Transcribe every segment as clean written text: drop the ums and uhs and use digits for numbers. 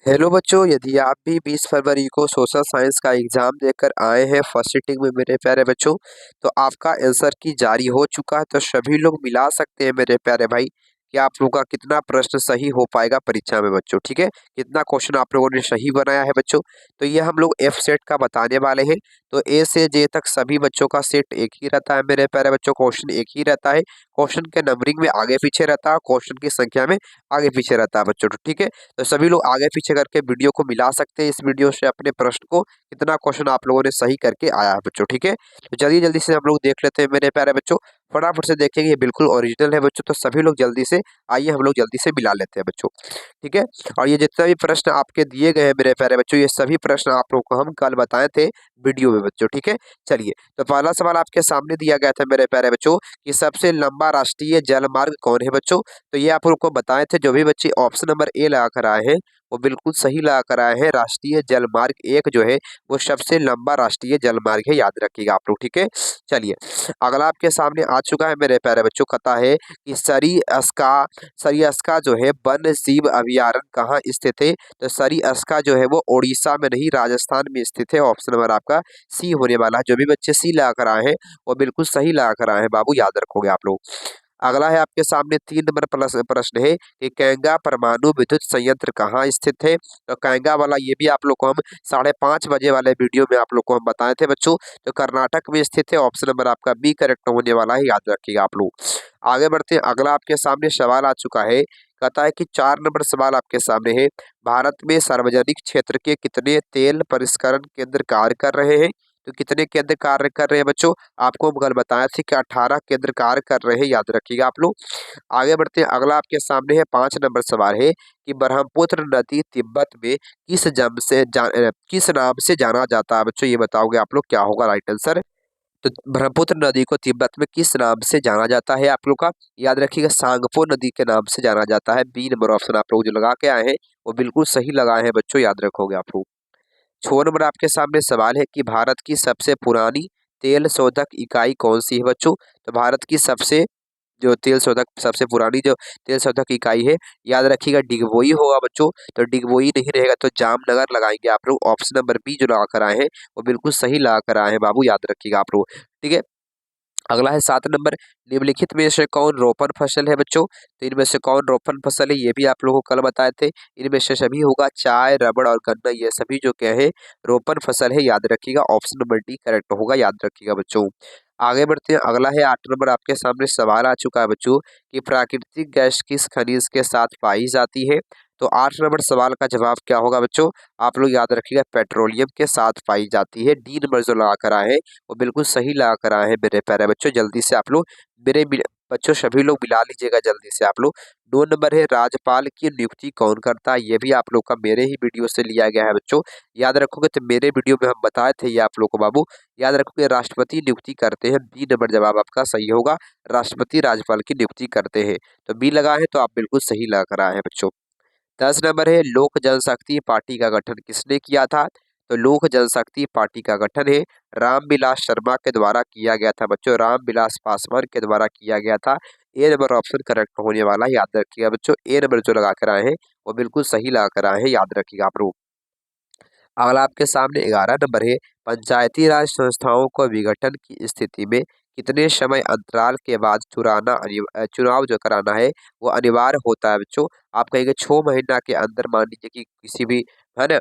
Hello बच्चों, यदि आप भी 20 फरवरी को सोशल साइंस का एग्जाम देकर आए हैं फर्स्ट सिटिंग में मेरे प्यारे बच्चों, तो आपका आंसर की जारी हो चुका है। तो सभी लोग मिला सकते हैं मेरे प्यारे भाई कि आप लोगों का कितना प्रश्न सही हो पाएगा परीक्षा में बच्चों। ठीक है, कितना क्वेश्चन आप लोगों ने सही बनाया है बच्चों। तो ये हम लोग एफ सेट का बताने वाले हैं। तो ए से जे तक सभी बच्चों का सेट एक ही रहता है मेरे प्यारे बच्चों, क्वेश्चन एक ही रहता है। क्वेश्चन के नंबरिंग में आगे पीछे रहता है, क्वेश्चन की संख्या में आगे पीछे रहता है बच्चों। तो ठीक है, तो सभी लोग आगे पीछे करके वीडियो को मिला सकते हैं। इस वीडियो से अपने प्रश्न को कितना क्वेश्चन आप लोगों ने सही करके आया है बच्चों। ठीक है, तो जल्दी जल्दी से हम लोग देख लेते हैं मेरे प्यारे बच्चों। फटाफट से देखेंगे, ये बिल्कुल ओरिजिनल है बच्चों। तो सभी लोग जल्दी से आइए, हम लोग जल्दी से मिला लेते हैं बच्चों। ठीक है, और ये जितने भी प्रश्न आपके दिए गए हैं मेरे प्यारे बच्चों, ये सभी प्रश्न आप लोगों को हम कल बताए थे वीडियो में बच्चों। ठीक है, चलिए, तो पहला सवाल आपके सामने दिया गया था मेरे प्यारे बच्चों कि सबसे लंबा राष्ट्रीय जलमार्ग कौन है बच्चों। तो ये आप लोग को बताए थे। जो भी बच्चे ऑप्शन नंबर ए लगा कर आए हैं वो बिल्कुल सही लगा कर आए हैं। राष्ट्रीय जलमार्ग एक जो है वो सबसे लंबा राष्ट्रीय जलमार्ग है, याद रखिएगा आप लोग। ठीक है, चलिए, अगला आपके सामने आ चुका है मेरे प्यारे बच्चों। कथा है कि सरिस्का जो है वन्य जीव अभयारण्य कहाँ स्थित है। तो सरिस्का जो है वो उड़ीसा में नहीं, राजस्थान में स्थित है। ऑप्शन नंबर आपका सी होने वाला है। जो भी बच्चे सी लगा कर आए हैं वो बिल्कुल सही लगा कर आए हैं बाबू, याद रखोगे आप लोग। अगला है आपके सामने 3 नंबर प्लस प्रश्न है कि कैंगा परमाणु विद्युत संयंत्र कहाँ स्थित है। तो कैंगा वाला ये भी आप लोग को हम 5:30 बजे वाले वीडियो में आप लोग को हम बताए थे बच्चों। तो कर्नाटक में स्थित है। ऑप्शन नंबर आपका बी करेक्ट होने वाला है, याद रखिएगा आप लोग। आगे बढ़ते हैं, अगला आपके सामने सवाल आ चुका है। कहता है कि 4 नंबर सवाल आपके सामने है। भारत में सार्वजनिक क्षेत्र के कितने तेल परिष्करण केंद्र कार्य कर रहे हैं। तो कितने केंद्र कार्य कर रहे हैं बच्चों, आपको हम कल बताया था कि 18 केंद्र कार्य कर रहे हैं, याद रखिएगा आप लोग। आगे बढ़ते हैं, अगला आपके सामने है 5 नंबर सवाल है कि ब्रह्मपुत्र नदी तिब्बत में किस नाम से जाना जाता है बच्चों। ये बताओगे आप लोग, क्या होगा राइट आंसर। तो ब्रह्मपुत्र नदी को तिब्बत में किस नाम से जाना जाता है आप लोग का, याद रखिएगा सांगपो नदी के नाम से जाना जाता है। बी नंबर ऑप्शन आप लोग जो लगा के आए हैं वो बिल्कुल सही लगाए हैं बच्चों, याद रखोगे आप लोग। 6 नंबर आपके सामने सवाल है कि भारत की सबसे पुरानी तेल शोधक इकाई कौन सी है बच्चों। तो भारत की सबसे पुरानी जो तेल शोधक इकाई है, याद रखिएगा डिगबोई होगा बच्चों। तो डिगबोई नहीं रहेगा तो जामनगर लगाएंगे आप लोग। ऑप्शन नंबर बी जो लगा कर आए हैं वो बिल्कुल सही लगा कर आए हैं बाबू, याद रखिएगा आप लोग। ठीक है, अगला है 7 नंबर, निम्नलिखित में से कौन रोपण फसल है बच्चों। तो इनमें से कौन रोपण फसल है, ये भी आप लोगों को कल बताए थे। इनमें से सभी होगा चाय, रबड़ और गन्ना, ये सभी जो क्या है रोपण फसल है, याद रखिएगा। ऑप्शन नंबर डी करेक्ट होगा, याद रखिएगा बच्चों। आगे बढ़ते हैं, अगला है 8 नंबर आपके सामने सवाल आ चुका है बच्चों कि प्राकृतिक गैस किस खनिज के साथ पाई जाती है। तो 8 नंबर सवाल का जवाब क्या होगा बच्चों, आप लोग याद रखिएगा पेट्रोलियम के साथ पाई जाती है। डी नंबर जो लगा कर आए हैं वो बिल्कुल सही लगा कर आए हैं मेरे प्यारे बच्चों। जल्दी से आप लोग बच्चों सभी लोग मिला लीजिएगा जल्दी से आप लोग। 9 नंबर है राज्यपाल की नियुक्ति कौन करता है। ये भी आप लोग का मेरे ही वीडियो से लिया गया है बच्चों, याद रखोगे। तो मेरे वीडियो में हम बताए थे ये आप लोग को बाबू, याद रखोगे। राष्ट्रपति नियुक्ति करते हैं। बी नंबर जवाब आपका सही होगा, राष्ट्रपति राज्यपाल की नियुक्ति करते हैं। तो बी लगा है तो आप बिल्कुल सही लगा कर आए हैं बच्चों। 10 नंबर है लोक जनशक्ति पार्टी का गठन किसने किया था। तो लोक जनशक्ति पार्टी का गठन है रामविलास शर्मा के द्वारा किया गया था बच्चों, रामविलास पासवान के द्वारा किया गया था। ए नंबर ऑप्शन करेक्ट होने वाला है, याद रखिएगा बच्चों। ए नंबर जो लगा कर आए हैं वो बिल्कुल सही लगा कर आए हैं, याद रखिएगा आप लोग। अगला आपके सामने 11 नंबर है, पंचायती राज संस्थाओं को विघटन की स्थिति में कितने समय अंतराल के बाद चुनाव जो कराना है वो अनिवार्य होता है बच्चों। आप कहेंगे 6 महीना के अंदर, मान लीजिए कि किसी भी है ना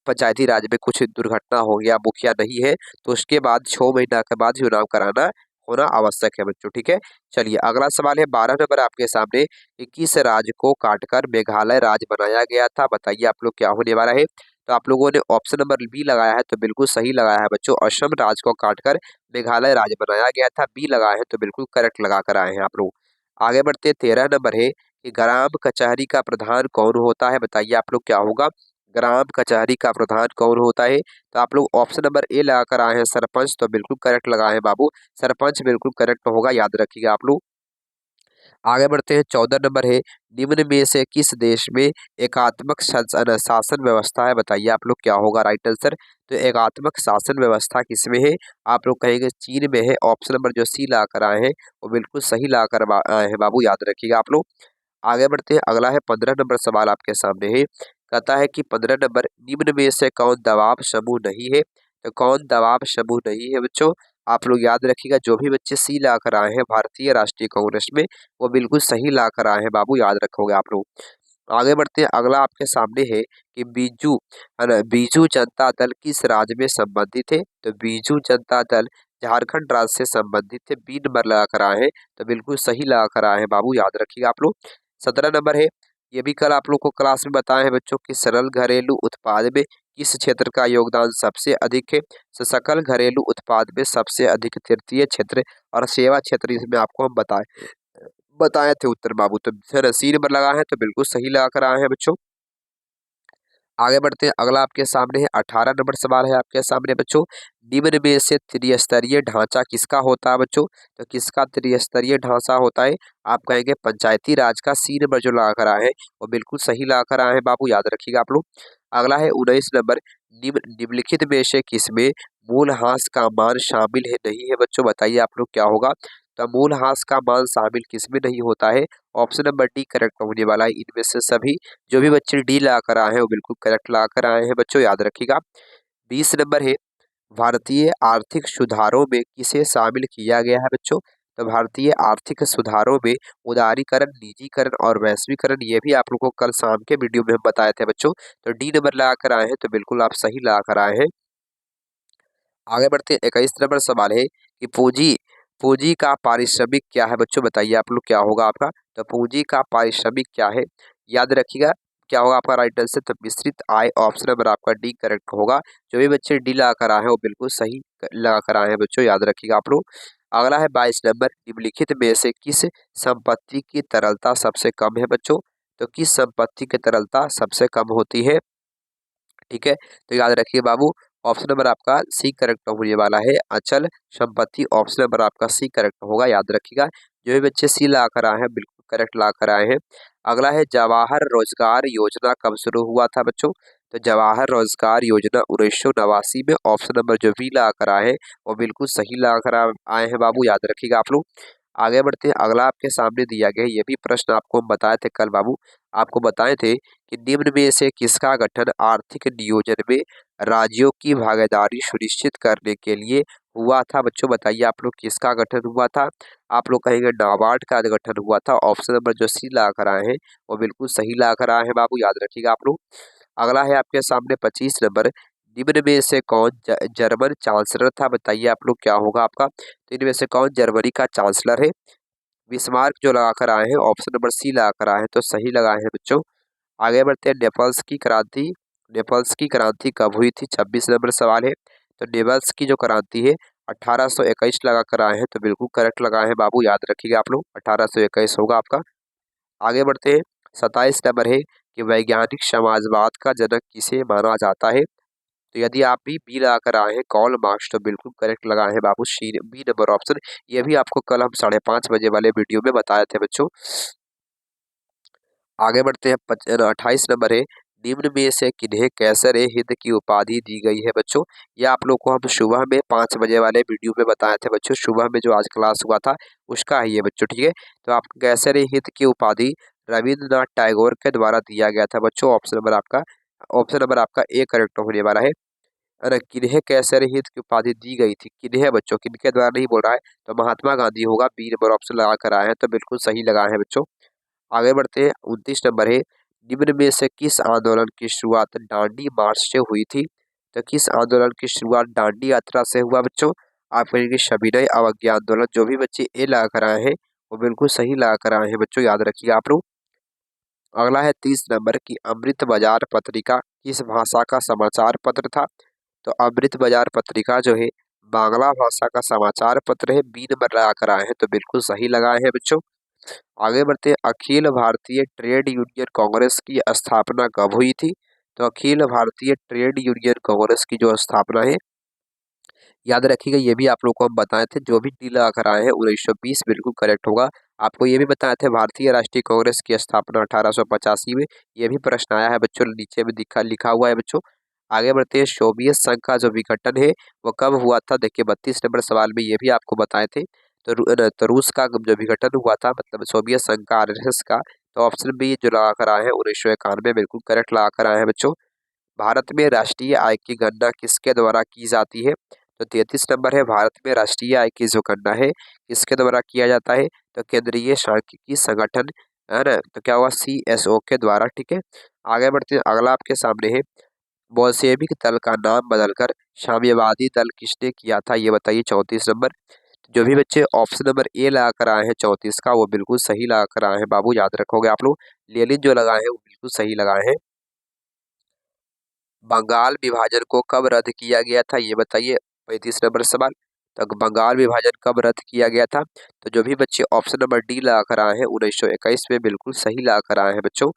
पंचायती राज में कुछ दुर्घटना हो गया, मुखिया नहीं है, तो उसके बाद 6 महीना के बाद चुनाव कराना होना आवश्यक है बच्चों। ठीक है, चलिए, अगला सवाल है 12 नंबर आपके सामने, 21 राज्य को काटकर मेघालय राज्य बनाया गया था। बताइए आप लोग क्या होने वाला है। तो आप लोगों ने ऑप्शन नंबर बी लगाया है तो बिल्कुल सही लगाया है बच्चों। असम राज्य को काटकर मेघालय राज्य बनाया गया था। बी लगाया है तो बिल्कुल करेक्ट लगा कर आए हैं आप लोग। आगे बढ़ते 13 नंबर है कि ग्राम कचहरी का प्रधान कौन होता है। बताइए आप लोग क्या होगा, ग्राम कचहरी का प्रधान कौन होता है। तो आप लोग ऑप्शन नंबर ए लगा कर आए हैं सरपंच, तो बिल्कुल करेक्ट लगाए हैं बाबू, सरपंच बिल्कुल करेक्ट होगा, याद रखिएगा आप लोग। आगे बढ़ते हैं, 14 नंबर है, निम्न में से किस देश में एकात्मक शासन व्यवस्था है। बताइए आप लोग क्या होगा राइट आंसर। तो एकात्मक शासन व्यवस्था किसमें है, आप लोग कहेंगे चीन में है। ऑप्शन नंबर जो सी ला कर आए हैं वो बिल्कुल सही ला कर आए हैं बाबू, याद रखिएगा आप लोग। आगे बढ़ते हैं, अगला है 15 नंबर सवाल आपके सामने है। कहता है कि 15 नंबर, निम्न में से कौन दबाव समूह नहीं है? तो कौन दबाव समूह नहीं है बच्चों? आप लोग याद रखिएगा, जो भी बच्चे सी ला कर आए हैं भारतीय राष्ट्रीय कांग्रेस में, वो बिल्कुल सही ला कर आए हैं बाबू, याद रखोगे आप लोग। आगे बढ़ते हैं, अगला आपके सामने है कि बीजू है ना, बीजू जनता दल किस राज्य में संबंधित है? तो बीजू जनता दल झारखंड राज्य से संबंधित है, बी नंबर लगा कर आए हैं, तो बिल्कुल सही लगा कर आए हैं बाबू, याद रखिएगा आप लोग। 17 नंबर है, ये भी कल आप लोग को क्लास में बताए हैं बच्चों कि सरल घरेलू उत्पाद में किस क्षेत्र का योगदान सबसे अधिक है? तो सकल घरेलू उत्पाद में सबसे अधिक तृतीय क्षेत्र और सेवा क्षेत्र, इसमें आपको हम बताए थे उत्तर बाबू। तो फिर सी नंबर लगा है, तो बिल्कुल सही लगा कर आए हैं बच्चों। आगे बढ़ते हैं, अगला आपके सामने है 18 नंबर सवाल है आपके सामने बच्चों, निम्न में से त्रिस्तरीय ढांचा किसका होता है बच्चों? तो किसका त्रिस्तरीय ढांचा होता है? आप कहेंगे पंचायती राज का। सी नंबर जो लगा कर आए हैं वो बिल्कुल सही लगा कर आए हैं बाबू, याद रखिएगा आप लोग। अगला है 19 नंबर, निम्नलिखित में से किसमें मूल्यह्रास का मान शामिल है नहीं है बच्चों? बताइए आप लोग क्या होगा? तो मूल्यह्रास का मान शामिल किसमें नहीं होता है? ऑप्शन नंबर डी करेक्ट होने वाला है इनमें से सभी। जो भी बच्चे डी ला कर आए हैं वो बिल्कुल करेक्ट ला कर आए हैं बच्चों, याद रखिएगा। 20 नंबर है, भारतीय आर्थिक सुधारों में किसे शामिल किया गया है बच्चों? तो भारतीय आर्थिक सुधारों में उदारीकरण, निजीकरण और वैश्वीकरण, ये भी आप लोगों को कल शाम के वीडियो में हम बताए थे बच्चों। तो डी नंबर लगा कर आए हैं, तो बिल्कुल आप सही लगा कर आए हैं। आगे बढ़ते हैं, 21 नंबर सवाल है कि पूंजी पूंजी का पारिश्रमिक क्या है बच्चों? बताइए आप लोग क्या होगा आपका? तो पूंजी का पारिश्रमिक क्या है? याद रखिएगा, क्या होगा आपका राइट आंसर? तो मिश्रित आय, ऑप्शन नंबर आपका डी करेक्ट होगा। जो भी बच्चे डी लगा कर आए हैं वो बिल्कुल सही लगा कर आए हैं बच्चों, याद रखिएगा आप लोग। अगला है 22 नंबर, निम्नलिखित में से किस संपत्ति की तरलता सबसे कम है बच्चों? तो किस संपत्ति की तरलता सबसे कम होती है? ठीक है, तो याद रखिए बाबू, ऑप्शन नंबर आपका सी करेक्ट होने वाला है, अचल संपत्ति। ऑप्शन नंबर आपका सी करेक्ट होगा, याद रखिएगा। जो भी बच्चे सी ला कर आए हैं बिल्कुल करेक्ट ला कर आए हैं। अगला है, जवाहर रोजगार योजना कब शुरू हुआ था बच्चों? तो जवाहर रोजगार योजना 1989 में। ऑप्शन नंबर जो भी ला कर आए हैं वो बिल्कुल सही ला कर आए हैं बाबू, याद रखिएगा आप लोग। आगे बढ़ते हैं, अगला आपके सामने दिया गया है, ये भी प्रश्न आपको हम बताए थे कल बाबू। आपको बताए थे कि निम्न में से किसका गठन आर्थिक नियोजन में राज्यों की भागीदारी सुनिश्चित करने के लिए हुआ था बच्चों? बताइए आप लोग किसका गठन हुआ था? आप लोग कहेंगे नाबार्ड का गठन हुआ था। ऑप्शन नंबर जो सी ला कर आए हैं वो बिल्कुल सही ला कर आए हैं बाबू, याद रखिएगा आप लोग। अगला है आपके सामने 25 नंबर, निम्न में से कौन जर्मन चांसलर था? बताइए आप लोग क्या होगा आपका? तो इनमें से कौन जर्मनी का चांसलर है? बिस्मार्क जो लगा कर आए हैं, ऑप्शन नंबर सी लगा कर आए हैं, तो सही लगाए हैं बच्चों। आगे बढ़ते हैं, नेपल्स की क्रांति कब हुई थी? 26 नंबर सवाल है। तो नेपल्स की जो क्रांति है 1821 लगा कर आए हैं, तो बिल्कुल करेक्ट लगाए हैं बाबू, याद रखिएगा आप लोग, 1821 होगा आपका। आगे बढ़ते हैं, 27 नंबर है कि वैज्ञानिक समाजवाद का जनक किसे माना जाता है? तो यदि आप भी बी लगा कर आए हैं कार्ल मार्क्स, तो बिल्कुल करेक्ट लगाए हैं बाबू, सी बी नंबर ऑप्शन। ये भी आपको कल हम 5:30 बजे वाले वीडियो में बताए थे बच्चों। आगे बढ़ते हैं, 28 नंबर है, निम्न में से किन्हें कैसर ए हिंद की उपाधि दी गई है बच्चों? यह आप लोग को हम सुबह में 5 बजे वाले वीडियो में बताए थे बच्चों, सुबह में जो आज क्लास हुआ था उसका है ये बच्चों, ठीक है। तो आपको कैसर ए हिंद की उपाधि रविंद्रनाथ टैगोर के द्वारा दिया गया था बच्चों। ऑप्शन नंबर आपका ए करेक्ट होने वाला है। अरे किन्हें कैसर हिंद की उपाधि दी गई थी? किन्हें बच्चों, किनके द्वारा नहीं बोल रहा है, तो महात्मा गांधी होगा, बी नंबर ऑप्शन लगा कर आए हैं, तो बिल्कुल सही लगाए हैं बच्चों। आगे बढ़ते हैं, 29 नंबर है, निम्न में से किस आंदोलन की शुरुआत दांडी मार्च से हुई थी? तो किस आंदोलन की शुरुआत दांडी यात्रा से हुआ बच्चों? आप कहेंगे सविनय अवज्ञा आंदोलन। जो भी बच्चे ए लगा कर आए हैं वो बिल्कुल सही लगा कर आए हैं बच्चों, याद रखिएगा आप लोग। अगला है 30 नंबर की अमृत बाजार पत्रिका किस भाषा का समाचार पत्र था? तो अमृत बाजार पत्रिका जो है बांग्ला भाषा का समाचार पत्र है, बी नंबर लगा कर आए हैं, तो बिल्कुल सही लगाए हैं बच्चों। आगे बढ़ते हैं, अखिल भारतीय ट्रेड यूनियन कांग्रेस की स्थापना कब हुई थी? तो अखिल भारतीय ट्रेड यूनियन कांग्रेस की जो स्थापना है, याद रखिएगा, ये भी आप लोग को हम बताए थे। जो भी डी लगा कर आए हैं 1920 बिल्कुल करेक्ट होगा। आपको ये भी बताए थे भारतीय राष्ट्रीय कांग्रेस की स्थापना 1885 में। ये भी प्रश्न आया है बच्चों, नीचे में लिखा हुआ है बच्चों। आगे बढ़ते हैं, सोवियत संघ का जो विघटन है वो कब हुआ था? देखिए 32 नंबर सवाल में ये भी आपको बताए थे। तो रूस का जो विघटन हुआ था, मतलब सोवियत संघ का, आरएसएस का, तो ऑप्शन बी जो लगा कर आए हैं 1991 बिल्कुल करेक्ट लगा कर आए हैं बच्चों। भारत में राष्ट्रीय आय की गणना किसके द्वारा की जाती है? तो 33 नंबर है, भारत में राष्ट्रीय आय की जो गणना है किसके द्वारा किया जाता है? तो केंद्रीय सांख्यिकी संगठन, है ना, तो क्या हुआ, CSO के द्वारा। ठीक है, आगे बढ़ते हैं, अगला आपके सामने है, बोल्शेविक दल का नाम बदलकर साम्यवादी दल किसने किया था, ये बताइए। 34 नंबर, जो भी बच्चे ऑप्शन नंबर ए लगा कर आए हैं 34 का, वो बिल्कुल सही लगा कर आए हैं बाबू, याद रखोगे आप लोग। लेनिन जो लगाए हैं वो बिल्कुल सही लगाए हैं। बंगाल विभाजन को कब रद्द किया गया था, ये बताइए। 35 नंबर सवाल, तो बंगाल विभाजन कब रद्द किया गया था? तो जो भी बच्चे ऑप्शन नंबर डी लगा कर आए हैं 1921 में, बिल्कुल सही लगा कर आए हैं बच्चों।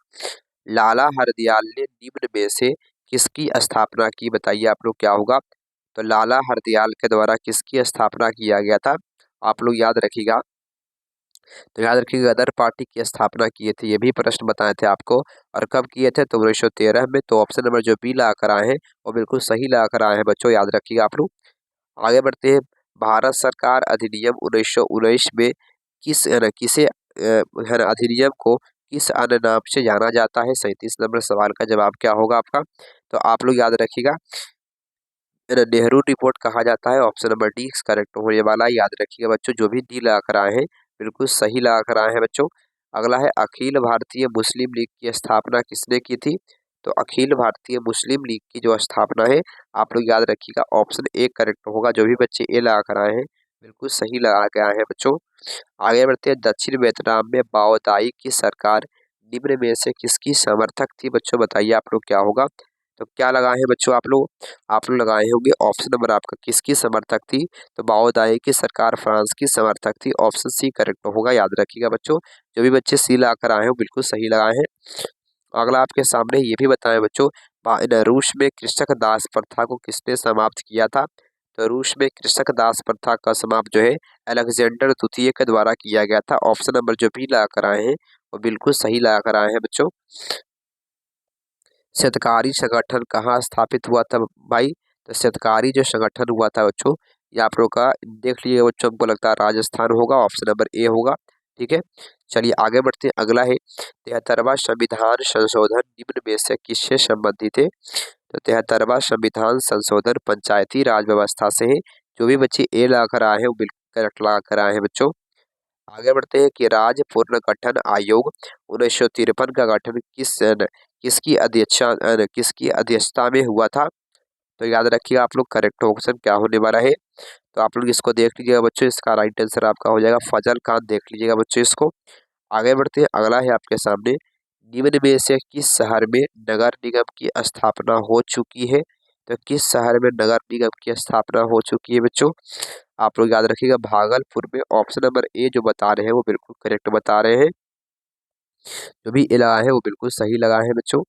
लाला हरदयाल ने निम्न में से किसकी स्थापना की, बताइए आप लोग क्या होगा। तो लाला हरदयाल के द्वारा किसकी स्थापना किया गया था, आप लोग याद रखिएगा। तो याद रखिएगा, गदर पार्टी की स्थापना किए थे, ये भी प्रश्न बताए थे आपको। और कब किए थे? तो 1913 में। तो ऑप्शन नंबर जो बी ला कर आए हैं वो बिल्कुल सही ला कर आए हैं बच्चों, याद रखिएगा आप लोग। आगे बढ़ते हैं, भारत सरकार अधिनियम 1919 में किसे है ना, अधिनियम को किस अन्य नाम से जाना जाता है? 37 नंबर सवाल का जवाब क्या होगा आपका? तो आप लोग याद रखिएगा, नेहरू रिपोर्ट कहा जाता है, ऑप्शन नंबर डी करेक्ट होने वाला है, याद रखिएगा बच्चों। जो भी डी लगा कर आए हैं बिल्कुल सही लगा कर आए हैं बच्चों। अगला है, अखिल भारतीय मुस्लिम लीग की स्थापना किसने की थी? तो अखिल भारतीय मुस्लिम लीग की जो स्थापना है, आप लोग याद रखिएगा, ऑप्शन ए करेक्ट होगा। जो भी बच्चे ए लगा कर आए हैं बिल्कुल सही लगा के आए हैं बच्चों। आगे बढ़ते हैं, दक्षिण वियतनाम में बाओदाई की सरकार निम्न में से किसकी समर्थक थी, बच्चों बताइए आप लोग क्या होगा। तो क्या लगाए हैं बच्चों आप लोग लगाए होंगे ऑप्शन नंबर आपका किसकी समर्थक थी? तो बाओदाई की सरकार फ्रांस की समर्थक थी, ऑप्शन सी करेक्ट होगा, याद रखिएगा बच्चों। जो भी बच्चे सी लगा कर आए हैं बिल्कुल सही लगाए हैं। अगला आपके सामने ये भी बताएं बच्चों, रूस में कृषक दास प्रथा को किसने समाप्त किया था? तो रूस में कृषक दास प्रथा का समाप्त जो है अलेक्जेंडर द्वितीय के द्वारा किया गया था, ऑप्शन नंबर जो भी लगा कर आए हैं वो बिल्कुल सही लगा कर आए हैं बच्चों। शतकारी संगठन कहाँ स्थापित हुआ था भाई? तो शतकारी जो संगठन हुआ था बच्चों, ये आप लोग का देख लीजिए बच्चों, हमको लगता है राजस्थान होगा, ऑप्शन नंबर ए होगा। ठीक है, चलिए आगे बढ़ते हैं। अगला है, 73वां संविधान संशोधन निम्न में से किससे संबंधित है? तो 73वां संविधान संशोधन पंचायती राज व्यवस्था से है। जो भी बच्चे ए ला कर आए हैं वो बिल्कुल करेक्ट लगा कर आए हैं बच्चों। आगे बढ़ते हैं कि राज्य पुनर्गठन आयोग 1953 का गठन किसकी अध्यक्षता में हुआ था? तो याद रखिए आप लोग, करेक्ट ऑप्शन क्या होने वाला है? तो आप लोग इसको देख लीजिएगा बच्चों, इसका राइट आंसर आपका हो जाएगा फजल खान, देख लीजिएगा बच्चों इसको। आगे बढ़ते हैं, अगला है आपके सामने, निम्न में से किस शहर में नगर निगम की स्थापना हो चुकी है? तो किस शहर में नगर निगम की स्थापना हो चुकी है बच्चों? आप लोग याद रखिएगा, भागलपुर में, ऑप्शन नंबर ए जो बता रहे हैं वो बिल्कुल करेक्ट बता रहे हैं। जो भी ए लगा है वो बिल्कुल सही लगा है बच्चों।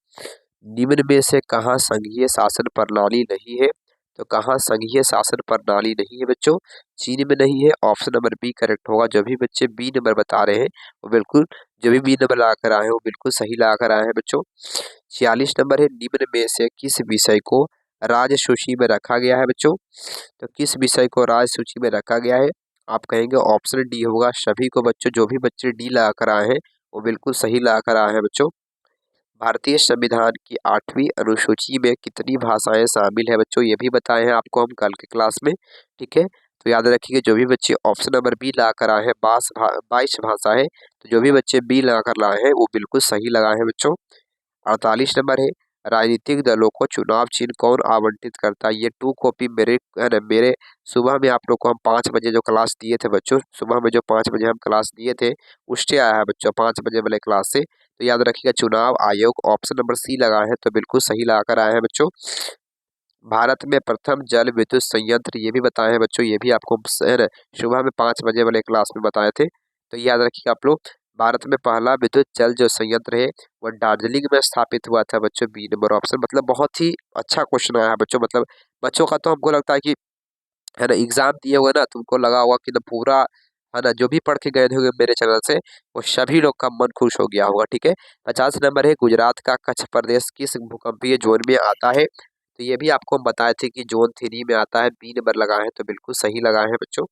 निम्न में से कहाँ संघीय शासन प्रणाली नहीं है? तो कहाँ संघीय शासन प्रणाली नहीं है बच्चों? चीन में नहीं है, ऑप्शन नंबर बी करेक्ट होगा। जो भी बच्चे बी नंबर बता रहे हैं वो बिल्कुल, जो भी बी नंबर लगा कर आए हैं वो बिल्कुल सही लगा कर आए हैं बच्चों। 46 नंबर है, निम्न में से किस विषय को राज्य सूची में रखा गया है बच्चों? तो किस विषय को राज्य सूची में रखा गया है? आप कहेंगे ऑप्शन डी होगा सभी को बच्चों। जो भी बच्चे डी लगा कर आए हैं वो बिल्कुल सही लगा कर आए हैं बच्चों। भारतीय संविधान की 8वीं अनुसूची में कितनी भाषाएं शामिल है बच्चों? ये भी बताए हैं आपको हम कल के क्लास में। ठीक है, तो याद रखिए, जो भी बच्चे ऑप्शन नंबर बी ला कर आए हैं 22 भाषा है, तो जो भी बच्चे बी लगा कर लाए हैं वो बिल्कुल सही लगाए हैं बच्चों। 48 नंबर है, राजनीतिक दलों को चुनाव चिन्ह कौन आवंटित करता है? ये 2 कॉपी मेरे है ना, मेरे सुबह में आप लोग को हम 5 बजे जो क्लास दिए थे बच्चों, सुबह में जो 5 बजे हम क्लास दिए थे उससे आया है बच्चों, 5 बजे वाले क्लास से। तो याद रखिएगा, चुनाव आयोग, ऑप्शन नंबर सी लगा है, तो बिल्कुल सही लगा कर आए हैं बच्चों। भारत में प्रथम जल विद्युत संयंत्र, ये भी बताए हैं बच्चों, ये भी आपको है ना सुबह में 5 बजे वाले क्लास में बताए थे। तो याद रखिएगा आप लोग, भारत में पहला विद्युत जल जो संयंत्र है वो दार्जिलिंग में स्थापित हुआ था बच्चों, बी नंबर ऑप्शन। मतलब बहुत ही अच्छा क्वेश्चन आया है बच्चों, मतलब बच्चों का तो हमको लगता है कि है ना एग्जाम दिए हुए ना, तुमको लगा होगा कि ना पूरा है ना, जो भी पढ़ के गए होंगे मेरे चैनल से वो सभी लोग का मन खुश हो गया होगा। ठीक है, 50 नंबर है, गुजरात का कच्छ प्रदेश किस भूकंपीय जोन में आता है? तो ये भी आपको हम बताए थे कि जोन 3 में आता है, बी नंबर लगा है, तो बिल्कुल सही लगा है बच्चों।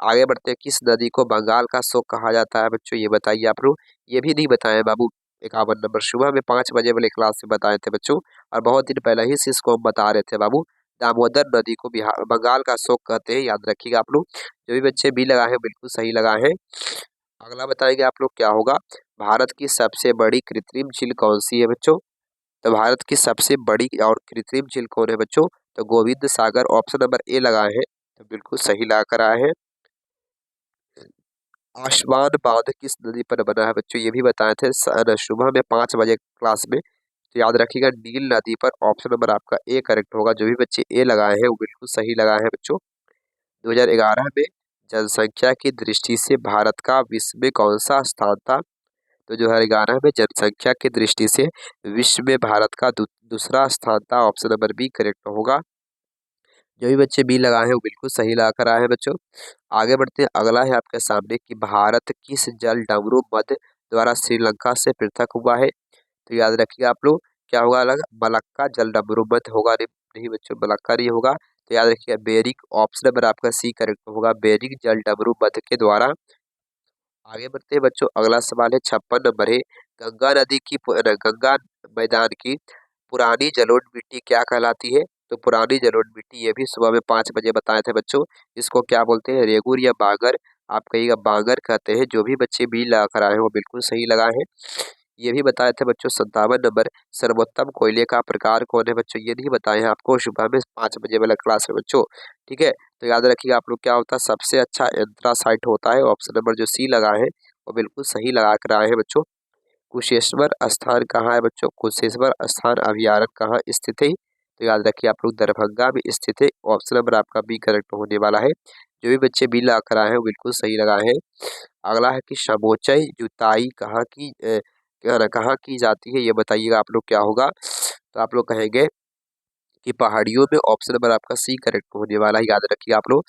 आगे बढ़ते हैं, किस नदी को बंगाल का शोक कहा जाता है बच्चों, ये बताइए आप लोग। ये भी नहीं बताए बाबू। 51 नंबर सुबह में 5 बजे वाले क्लास में बताए थे बच्चों, और बहुत दिन पहले ही से इसको हम बता रहे थे बाबू। दामोदर नदी को बिहार बंगाल का शोक कहते हैं, याद रखिएगा आप लोग। जो भी बच्चे बी लगाए हैं बिल्कुल सही लगाए हैं। अगला बताएंगे आप लोग क्या होगा, भारत की सबसे बड़ी कृत्रिम झील कौन सी है बच्चों। तो भारत की सबसे बड़ी और कृत्रिम झील कौन है बच्चों, तो गोविंद सागर, ऑप्शन नंबर ए लगाए हैं, तो बिल्कुल सही लगा कर आए हैं। आसमान बांध किस नदी पर बना है बच्चों, ये भी बताए थे सुबह में 5 बजे क्लास में, तो याद रखिएगा नील नदी पर, ऑप्शन नंबर आपका ए करेक्ट होगा। जो भी बच्चे ए लगाए हैं वो बिल्कुल सही लगाए हैं बच्चों। 2011 में जनसंख्या की दृष्टि से भारत का विश्व में कौन सा स्थान था, तो 2011 में जनसंख्या की दृष्टि से विश्व में भारत का दूसरा स्थान था, ऑप्शन नंबर बी करेक्ट होगा। जो भी बच्चे बी लगाए हैं वो बिल्कुल सही लगा कर आए हैं बच्चों। आगे बढ़ते हैं, अगला है आपके सामने कि भारत किस जल डमरू मध्य द्वारा श्रीलंका से पृथक हुआ है, तो याद रखिए आप लोग क्या होगा, अलग मलक्का जल डमरू मध्य होगा, नहीं नहीं बच्चों मलक्का नहीं होगा, तो याद रखिए बेरिक, ऑप्शन नंबर आपका सी करेक्ट होगा, बेरिक जल डमरू मध्य के द्वारा। आगे बढ़ते हैं बच्चों, अगला सवाल है 56 नंबर है, गंगा नदी की गंगा मैदान की पुरानी जलोढ़ मिट्टी क्या कहलाती है, तो पुरानी जलोढ़ मिट्टी, ये भी सुबह में 5 बजे बताए थे बच्चों। इसको क्या बोलते हैं, रेगुर या बागर, आप कहिएगा बागर कहते हैं। जो भी बच्चे बी लगा कर आए हैं वो बिल्कुल सही लगाए हैं। ये भी बताए थे बच्चों 57 नंबर, सर्वोत्तम कोयले का प्रकार कौन है बच्चों, ये नहीं बताए हैं आपको सुबह में 5 बजे वाला क्लास में बच्चों। ठीक है, तो याद रखिएगा आप लोग क्या होता है, सबसे अच्छा एंथ्रासाइट होता है, ऑप्शन नंबर जो सी लगाए हैं वो बिल्कुल सही लगा कर आए हैं बच्चों। कुशेश्वर स्थान कहाँ है बच्चों, कुशेश्वर स्थान अभ्यारण्य कहाँ स्थित है, तो याद रखिए आप लोग दरभंगा में स्थित है, ऑप्शन नंबर आपका बी करेक्ट होने वाला है। जो भी बच्चे बी लगा कर आए हैं वो बिल्कुल सही लगाए हैं। अगला है कि समोचई जुताई कहाँ की जाती है, ये बताइएगा आप लोग क्या होगा, तो आप लोग कहेंगे कि पहाड़ियों में, ऑप्शन नंबर आपका सी करेक्ट होने वाला है, याद रखिए आप लोग।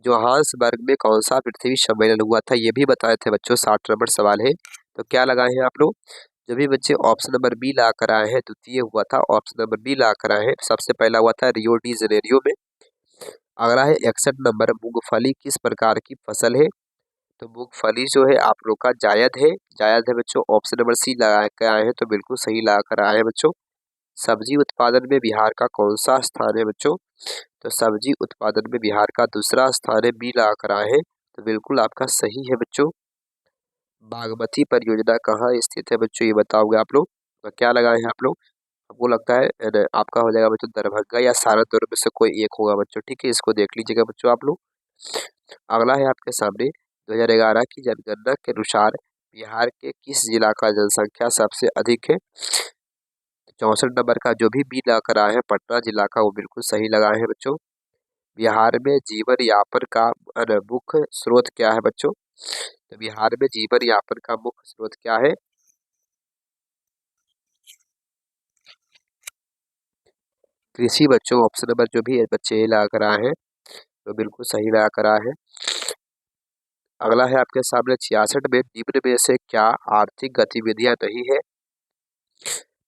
जोहान्सबर्ग में कौन सा पृथ्वी सम्मेलन हुआ था, ये भी बताए थे बच्चों, 60 नंबर सवाल है, तो क्या लगाए हैं आप लोग। जो भी बच्चे ऑप्शन नंबर बी ला कर आए हैं, द्वितीय हुआ था, ऑप्शन नंबर बी ला कर आए हैं, सबसे पहला हुआ था रियो डी जेनेरियो में। अगला है 61 नंबर, मूंगफली किस प्रकार की फसल है, तो मूंगफली जो है आप लोग का जायद है, जायद है बच्चों, ऑप्शन नंबर सी लगा के आए हैं, तो बिल्कुल सही लगा कर आए हैं बच्चों। सब्जी उत्पादन में बिहार का कौन सा स्थान है बच्चों, तो सब्जी उत्पादन में बिहार का दूसरा स्थान है, बी लगा कर आए हैं, तो बिल्कुल आपका सही है बच्चों। बागमती परियोजना कहाँ स्थित है बच्चों, ये बताओगे आप लोग, तो क्या लगाए हैं आप लोग, हमको लगता है आपका हो जाएगा बच्चों दरभंगा या सारण, दोनों में से कोई एक होगा बच्चों। ठीक है, इसको देख लीजिएगा बच्चों आप लोग। अगला है आपके सामने, 2011 की जनगणना के अनुसार बिहार के किस जिला का जनसंख्या सबसे अधिक है, 64 नंबर का जो भी बी लगाकर आए हैं पटना जिला का, वो बिल्कुल सही लगाए हैं बच्चों। बिहार में जीवन यापन का मुख्य स्रोत क्या है बच्चों, तो बिहार में जीवन यापन का मुख्य स्रोत क्या है, कृषि बच्चों, ऑप्शन नंबर जो भी बच्चे लगा कर आए हैं तो बिल्कुल सही लगा कर आए हैं। अगला है आपके सामने 66 में, निम्न में से क्या आर्थिक गतिविधियां नहीं है,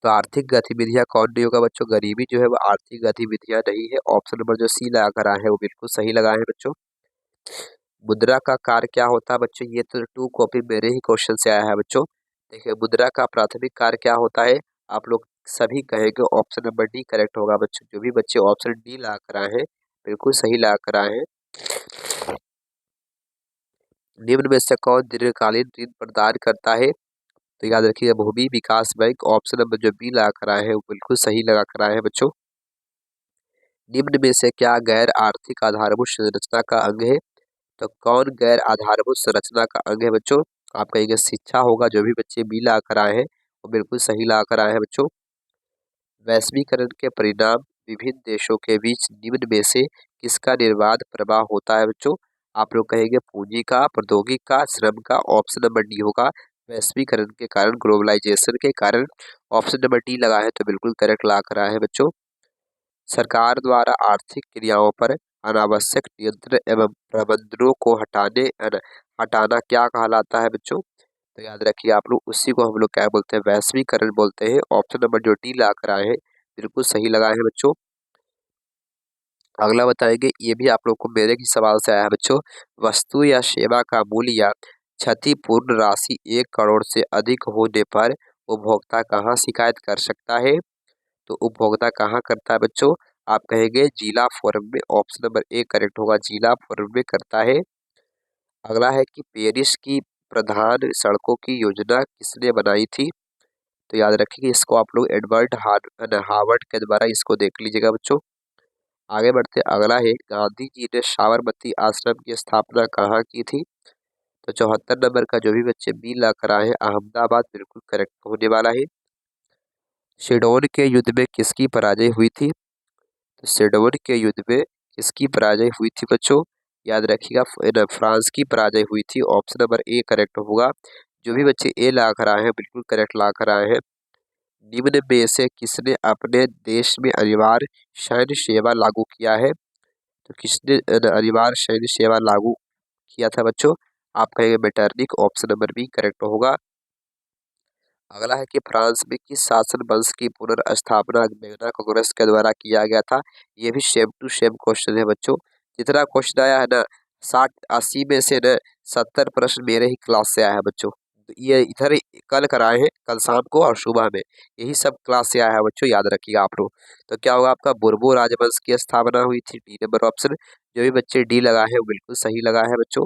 तो आर्थिक गतिविधियां कौन नहीं होगा बच्चों, गरीबी जो है वो आर्थिक गतिविधियां नहीं है, ऑप्शन नंबर जो सी लगा कर आए हैं वो बिल्कुल सही लगाए हैं बच्चों। मुद्रा का कार्य क्या होता है बच्चों, ये तो 2 कॉपी मेरे ही क्वेश्चन से आया है बच्चों। देखिए मुद्रा का प्राथमिक कार्य क्या होता है, आप लोग सभी कहेंगे ऑप्शन नंबर डी करेक्ट होगा बच्चों। जो भी बच्चे ऑप्शन डी लगा कर आए हैं बिल्कुल सही लगा कर आए हैं। निम्न में से कौन दीर्घकालीन ऋण प्रदान करता है, तो याद रखिएगा भूमि विकास बैंक, ऑप्शन नंबर जो बी लगा कर आए हैं वो बिल्कुल सही लगा कर आए हैं बच्चों। निम्न में से क्या गैर आर्थिक आधारभूत संरचना का अंग है, तो कौन गैर आधारभूत संरचना का अंग है बच्चों, आप कहेंगे शिक्षा होगा। जो भी बच्चे बी ला कर आए हैं वो बिल्कुल सही ला कर आए हैं बच्चों। वैश्वीकरण के परिणाम विभिन्न देशों के बीच निम्न में से किसका निर्बाध प्रवाह होता है बच्चों, आप लोग कहेंगे पूंजी का, प्रौद्योगिकी का, श्रम का, ऑप्शन नंबर डी होगा। वैश्वीकरण के कारण, ग्लोबलाइजेशन के कारण, ऑप्शन नंबर डी लगा है तो बिल्कुल करेक्ट ला कर आए हैं बच्चों। सरकार द्वारा आर्थिक क्रियाओं पर अनावश्यक नियंत्रण एवं प्रबंधनों को हटाना क्या कहलाता है बच्चों, तो याद रखिए आप लोग उसी को हम लोग क्या बोलते हैं, वैश्वीकरण बोलते हैं। ऑप्शन नंबर जो डी ला कर आए हैं बिल्कुल सही लगाए हैं बच्चों। अगला बताएंगे, ये भी आप लोग को मेरे ही सवाल से आया है बच्चों। वस्तु या सेवा का मूल्य या क्षतिपूर्ण राशि 1 करोड़ से अधिक होने पर उपभोक्ता कहाँ शिकायत कर सकता है? तो उपभोक्ता कहाँ करता है बच्चों? आप कहेंगे जिला फोरम में। ऑप्शन नंबर ए करेक्ट होगा, जिला फोरम में करता है। अगला है कि पेरिस की प्रधान सड़कों की योजना किसने बनाई थी? तो याद रखिए इसको आप लोग एडवर्ड हावर्ड के द्वारा इसको देख लीजिएगा बच्चों। आगे बढ़ते अगला है, गांधी जी ने साबरमती आश्रम की स्थापना कहाँ की थी? तो 74 नंबर का जो भी बच्चे बी ला कर आए हैं, अहमदाबाद बिल्कुल करेक्ट होने वाला है। सिडोन के युद्ध में किसकी पराजय हुई थी? तो सिडोन के युद्ध में किसकी पराजय हुई थी बच्चों? याद रखिएगा फ्रांस की पराजय हुई थी। ऑप्शन नंबर ए करेक्ट होगा। जो भी बच्चे ए ला कर आए हैं बिल्कुल करेक्ट ला कर आए हैं। निम्न में से किसने अपने देश में अनिवार्य सैन्य सेवा लागू किया है? तो किसने अनिवार्य सैन्य सेवा लागू किया था बच्चों? आप कहेंगे Metternich. Option number B correct होगा। अगला है कि फ्रांस में किस शासन वंश की पुनर्स्थापना मैग्ना कांग्रेस के द्वारा किया गया था? ये भी सेम टू सेम क्वेश्चन है बच्चों। जितना क्वेश्चन आया है ना 60-80 में से न 70 प्रश्न मेरे ही क्लास से आया है बच्चों। तो ये इधर कल कराए हैं, कल शाम को और सुबह में, यही सब क्लास से आया है बच्चों, याद रखिएगा आप लोग। तो क्या होगा आपका, बुर्बो राजवंश की स्थापना हुई थी, डी नंबर ऑप्शन। जो भी बच्चे डी लगा है वो बिल्कुल सही लगा है बच्चों।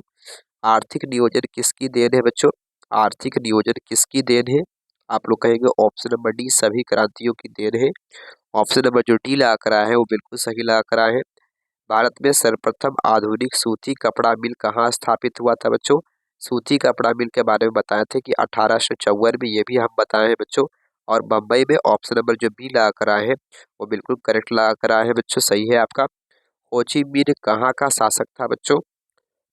आर्थिक नियोजन किसकी देन है बच्चों? आर्थिक नियोजन किसकी देन है? आप लोग कहेंगे ऑप्शन नंबर डी, सभी क्रांतियों की देन है। ऑप्शन नंबर जो डी लगा कर आए हैं वो बिल्कुल सही लगा कर आए हैं। भारत में सर्वप्रथम आधुनिक सूती कपड़ा मिल कहाँ स्थापित हुआ था बच्चों? सूती कपड़ा मिल के बारे में बताए थे कि 1854 में, ये भी हम बताए हैं बच्चों। और बम्बई में। ऑप्शन नंबर जो बी लगा कर आए हैं वो बिल्कुल करेक्ट लगा कर आए हैं बच्चों, सही है आपका। हो ची मिन्ह कहाँ का शासक था बच्चों?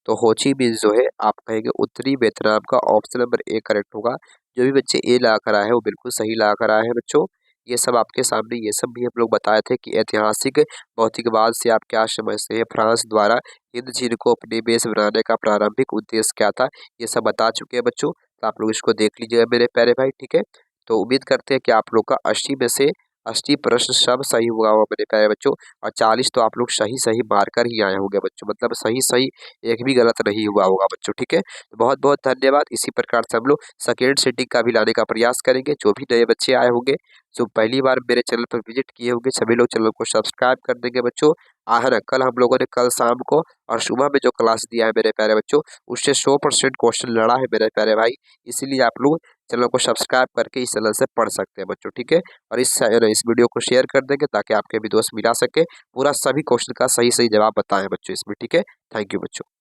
तो हो ची मिन्ह जो है आप कहेंगे उत्तरी वियतनाम का। ऑप्शन नंबर ए करेक्ट होगा। जो भी बच्चे ए लगा कर आए हैं वो बिल्कुल सही लगा कर आए हैं बच्चों। ये सब आपके सामने, ये सब भी हम लोग बताए थे कि ऐतिहासिक भौतिकवाद से आप क्या समझते हैं, फ्रांस द्वारा हिंद झील को अपने बेस बनाने का प्रारंभिक उद्देश्य क्या था, ये सब बता चुके हैं बच्चों। तो आप लोग इसको देख लीजिएगा मेरे प्यारे भाई, ठीक है। तो उम्मीद करते हैं कि आप लोग का 80 में से 80 प्रश्न सब सही हुआ होगा मेरे प्यारे बच्चों। और 40 तो आप लोग सही सही मारकर ही आए होंगे बच्चों, मतलब सही सही एक भी गलत नहीं हुआ होगा बच्चों, ठीक है। तो बहुत बहुत धन्यवाद। इसी प्रकार से हम लोग सेकेंड सेटिंग का भी लाने का प्रयास करेंगे। जो भी नए बच्चे आए होंगे, जो पहली बार मेरे चैनल पर विजिट किए होंगे, सभी लोग चैनल को सब्सक्राइब कर देंगे बच्चों। है ना, कल हम लोगों ने कल शाम को और सुबह में जो क्लास दिया है मेरे प्यारे बच्चों, उससे 100% क्वेश्चन लड़ा है मेरे प्यारे भाई। इसीलिए आप लोग चैनल को सब्सक्राइब करके इस चैनल से पढ़ सकते हैं बच्चों, ठीक है। और इस वीडियो को शेयर कर देंगे ताकि आपके भी दोस्त मिला सके, पूरा सभी क्वेश्चन का सही सही जवाब बताएं बच्चों इसमें, ठीक है। थैंक यू बच्चों।